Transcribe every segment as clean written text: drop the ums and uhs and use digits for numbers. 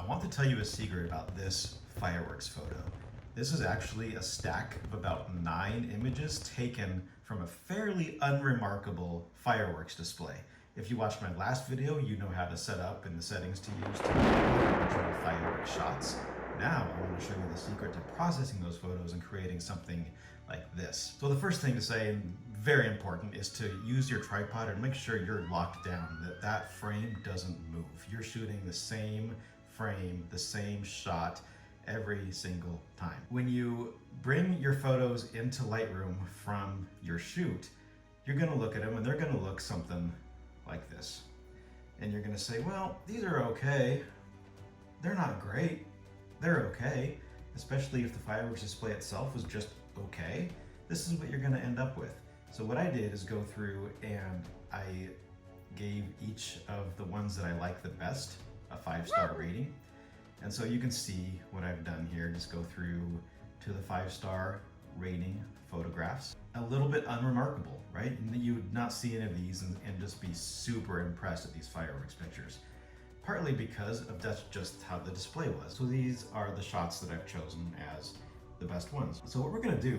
want to tell you a secret about this fireworks photo. This is actually a stack of about 9 images taken from a fairly unremarkable fireworks display. If you watched my last video, you know how to set up and the settings to use to control fireworks shots. Now I want to show you the secret to processing those photos and creating something like this. So the first thing to say, and very important, is to use your tripod and make sure you're locked down, that that frame doesn't move. You're shooting the same frame, the same shot every single time. When you bring your photos into Lightroom from your shoot, you're gonna look at them and they're gonna look something like this. And you're gonna say, well, these are okay. They're not great. They're okay, especially if the fireworks display itself was just okay. This is what you're gonna end up with. So what I did is go through and I gave each of the ones that I like the best a 5-star rating. And so you can see what I've done here. Just go through to the 5-star rating photographs. A little bit unremarkable, right? You would not see any of these and just be super impressed at these fireworks pictures. Partly because of that's just how the display was. So these are the shots that I've chosen as the best ones. So what we're gonna do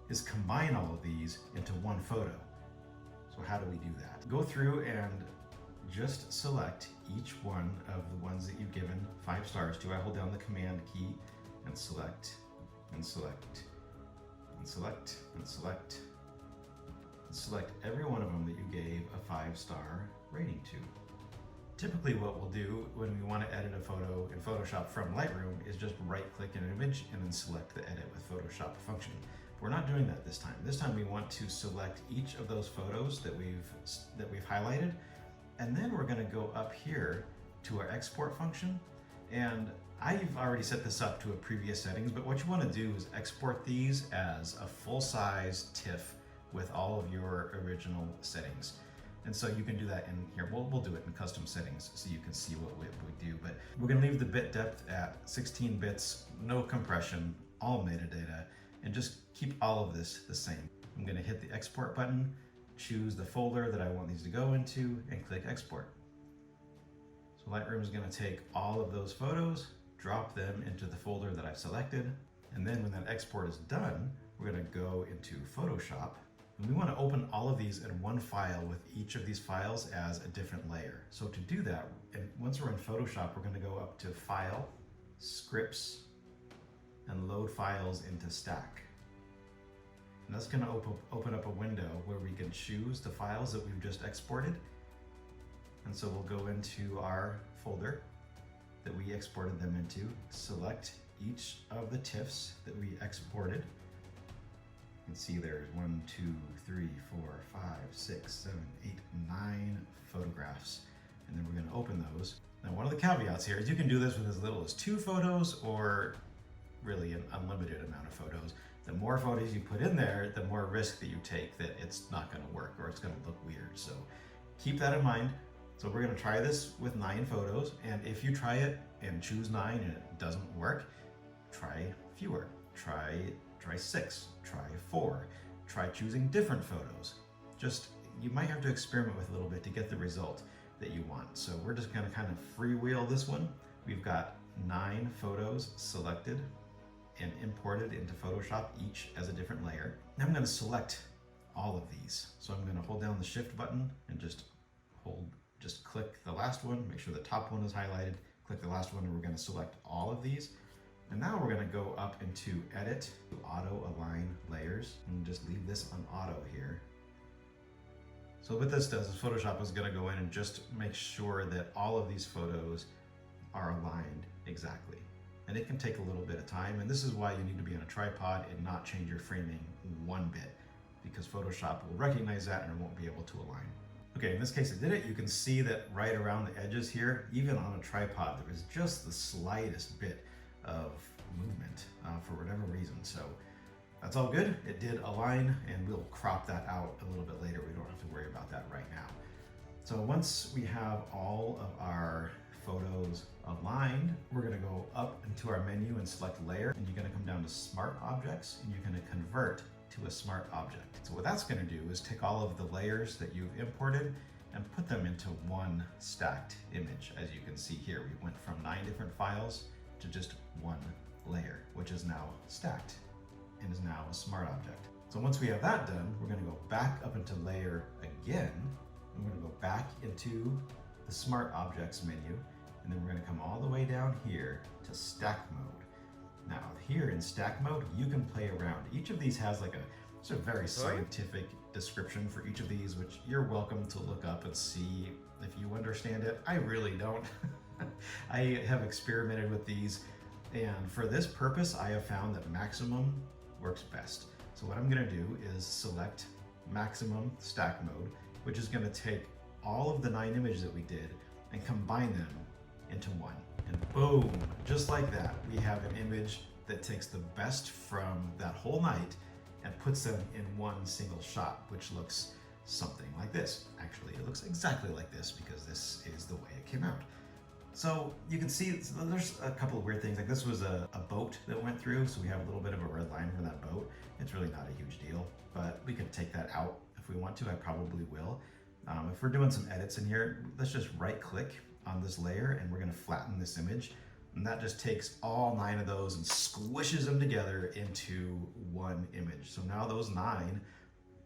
is combine all of these into one photo. So how do we do that? Go through and just select each one of the ones that you've given 5 stars to. I hold down the command key and select, and select, and select, and select, and select every one of them that you gave a 5-star rating to. Typically what we'll do when we want to edit a photo in Photoshop from Lightroom is just right-click an image and then select the Edit with Photoshop function. We're not doing that this time. This time we want to select each of those photos that we've highlighted, and then we're going to go up here to our export function. And I've already set this up to a previous settings, but what you want to do is export these as a full-size TIFF with all of your original settings. And so you can do that in here. We'll do it in custom settings so you can see what we do. But we're going to leave the bit depth at 16 bits, no compression, all metadata, and just keep all of this the same. I'm going to hit the export button, choose the folder that I want these to go into, and click export. So Lightroom is going to take all of those photos, drop them into the folder that I've selected, and then when that export is done, we're going to go into Photoshop. And we want to open all of these in one file with each of these files as a different layer. So to do that, and once we're in Photoshop, we're going to go up to File, Scripts, and Load Files into Stack. And that's going to open up a window where we can choose the files that we've just exported. And so we'll go into our folder that we exported them into, select each of the TIFFs that we exported. You can see there's 1, 2, 3, 4, 5, 6, 7, 8, 9 photographs. And then we're going to open those. Now, one of the caveats here is you can do this with as little as 2 photos or really an unlimited amount of photos. The more photos you put in there, the more risk that you take that it's not going to work or it's going to look weird. So keep that in mind. So we're going to try this with 9 photos. And if you try it and choose 9 and it doesn't work, try fewer. Try 6, try 4, try choosing different photos. Just, you might have to experiment with a little bit to get the result that you want. So we're just gonna kind of freewheel this one. We've got 9 photos selected and imported into Photoshop, each as a different layer. Now I'm gonna select all of these. So I'm gonna hold down the Shift button and just click the last one, make sure the top one is highlighted, click the last one, and we're gonna select all of these. And now we're going to go up into Edit, Auto Align Layers, and just leave this on Auto here. So what this does is Photoshop is going to go in and just make sure that all of these photos are aligned exactly. And it can take a little bit of time, and this is why you need to be on a tripod and not change your framing one bit, because Photoshop will recognize that and it won't be able to align. Okay, in this case it did it. You can see that right around the edges here, even on a tripod, there was just the slightest bit of movement for whatever reason. So that's all good. It did align, and we'll crop that out a little bit later. We don't have to worry about that right now. So once we have all of our photos aligned, we're going to go up into our menu and select layer, and you're going to come down to Smart Objects, and you're going to convert to a smart object. So what that's going to do is take all of the layers that you've imported and put them into one stacked image. As you can see here, we went from 9 different files to just one layer, which is now stacked and is now a smart object. So once we have that done, we're going to go back up into layer again. We're going to go back into the smart objects menu, and then we're going to come all the way down here to stack mode. Now here in stack mode, you can play around. Each of these has like a sort of very scientific description for each of these, which you're welcome to look up and see if you understand it. I really don't. I have experimented with these, and for this purpose, I have found that maximum works best. So what I'm gonna do is select maximum stack mode, which is gonna take all of the 9 images that we did and combine them into one. And boom, just like that, we have an image that takes the best from that whole night and puts them in one single shot, which looks something like this. Actually, it looks exactly like this because this is the way it came out. So you can see there's a couple of weird things. Like this was a boat that went through, so we have a little bit of a red line from that boat. It's really not a huge deal, but we could take that out if we want to. I probably will. If we're doing some edits in here, let's just right click on this layer and we're gonna flatten this image. And that just takes all 9 of those and squishes them together into one image. So now those 9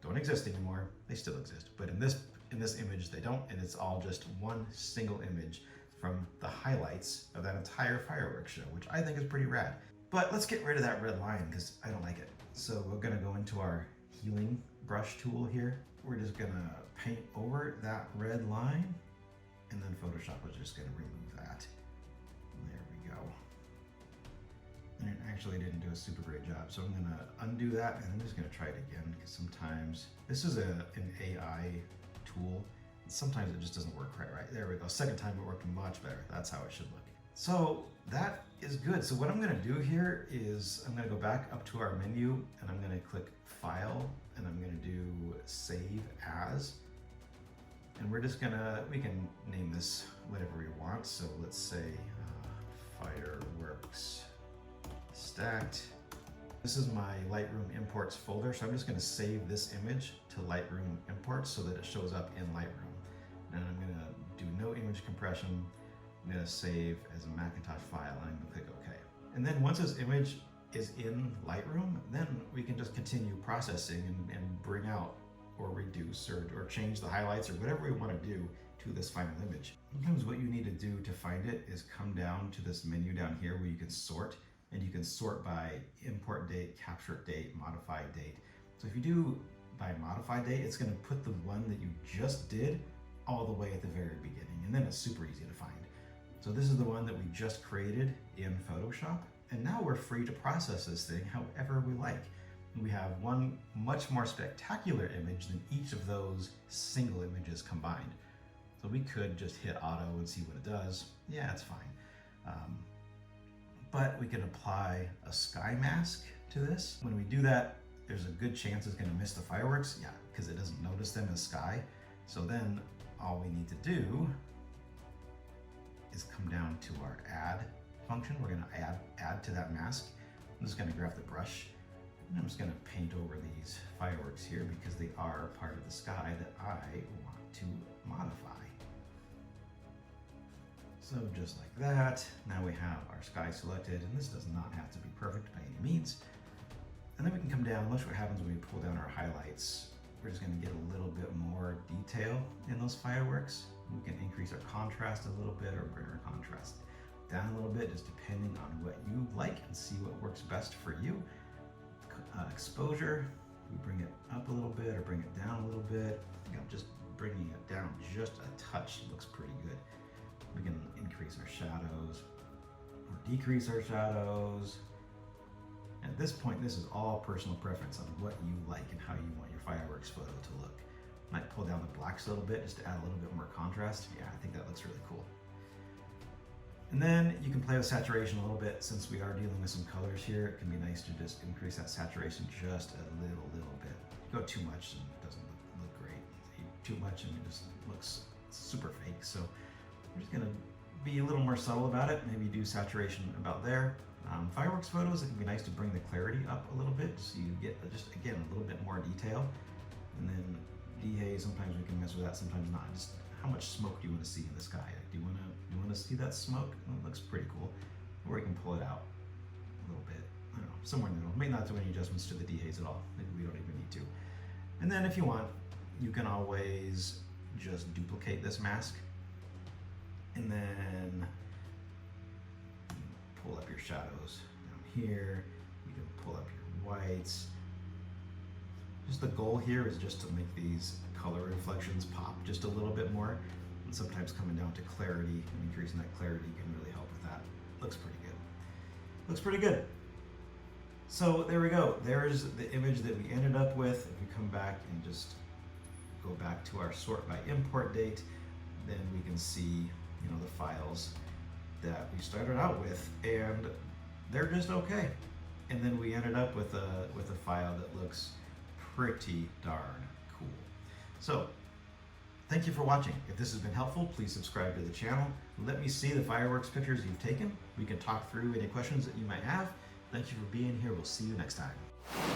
don't exist anymore. They still exist, but in this image they don't, and it's all just one single image from the highlights of that entire fireworks show, which I think is pretty rad. But let's get rid of that red line because I don't like it. So we're gonna go into our healing brush tool here. We're just gonna paint over that red line, and then Photoshop is just gonna remove that. There we go. And it actually didn't do a super great job, so I'm gonna undo that, and I'm just gonna try it again, because sometimes, this is an AI tool, and sometimes it just doesn't work quite right. There we go, second time it worked much better. That's how it should look. So that is good. So what I'm gonna do here is, I'm gonna go back up to our menu, and I'm gonna click File, and I'm gonna do Save As. And we're just gonna, we can name this whatever we want. So let's say fireworks stacked. This is my Lightroom imports folder. So I'm just gonna save this image to Lightroom imports so that it shows up in Lightroom. And I'm gonna do no image compression. I'm gonna save as a Macintosh file, and I'm gonna click OK. And then once this image is in Lightroom, then we can just continue processing and bring out or reduce or change the highlights or whatever we want to do to this final image. Sometimes what you need to do to find it is come down to this menu down here where you can sort, and you can sort by import date, capture date, modify date. So if you do by modify date, it's going to put the one that you just did all the way at the very beginning, and then it's super easy to find. So this is the one that we just created in Photoshop, and now we're free to process this thing however we like. We have one much more spectacular image than each of those single images combined. So we could just hit auto and see what it does. Yeah, it's fine. But we can apply a sky mask to this. When we do that, there's a good chance it's gonna miss the fireworks. Yeah, because it doesn't notice them as sky. So then all we need to do is come down to our add function. We're gonna add to that mask. I'm just gonna grab the brush, and I'm just gonna paint over these fireworks here because they are part of the sky that I want to modify. So just like that, now we have our sky selected, and this does not have to be perfect by any means. And then we can come down, watch what happens when we pull down our highlights. We're just gonna get a little bit more detail in those fireworks. We can increase our contrast a little bit or bring our contrast down a little bit, just depending on what you like, and see what works best for you. Exposure, we bring it up a little bit or bring it down a little bit. I think I'm just bringing it down just a touch. Looks pretty good. We can increase our shadows or decrease our shadows. At this point, this is all personal preference on what you like and how you want your fireworks photo to look. Might pull down the blacks a little bit just to add a little bit more contrast. Yeah, I think that looks really cool. And then you can play with saturation a little bit. Since we are dealing with some colors here, it can be nice to just increase that saturation just a little bit. If you go too much and it doesn't look great. If you too much and it just looks super fake. So we're just gonna be a little more subtle about it. Maybe do saturation about there. Fireworks photos, it can be nice to bring the clarity up a little bit so you get just, again, a little bit more detail. And then dehaze, sometimes we can mess with that, sometimes not. Just how much smoke do you want to see in the sky? Like, do you want to see that smoke? Oh, it looks pretty cool. Or we can pull it out a little bit. I don't know, somewhere in the middle. May not do any adjustments to the dehaze at all. Maybe we don't even need to. And then if you want, you can always just duplicate this mask and then pull up your shadows down here. You can pull up your whites. Just the goal here is just to make these color reflections pop just a little bit more. And sometimes coming down to clarity and increasing that clarity can really help with that. Looks pretty good. Looks pretty good. So there we go. There's the image that we ended up with. If we come back and just go back to our sort by import date, then we can see, you know, the files that we started out with, and they're just okay. And then we ended up with a file that looks pretty darn cool. So thank you for watching. If this has been helpful, please subscribe to the channel. Let me see the fireworks pictures you've taken. We can talk through any questions that you might have. Thank you for being here. We'll see you next time.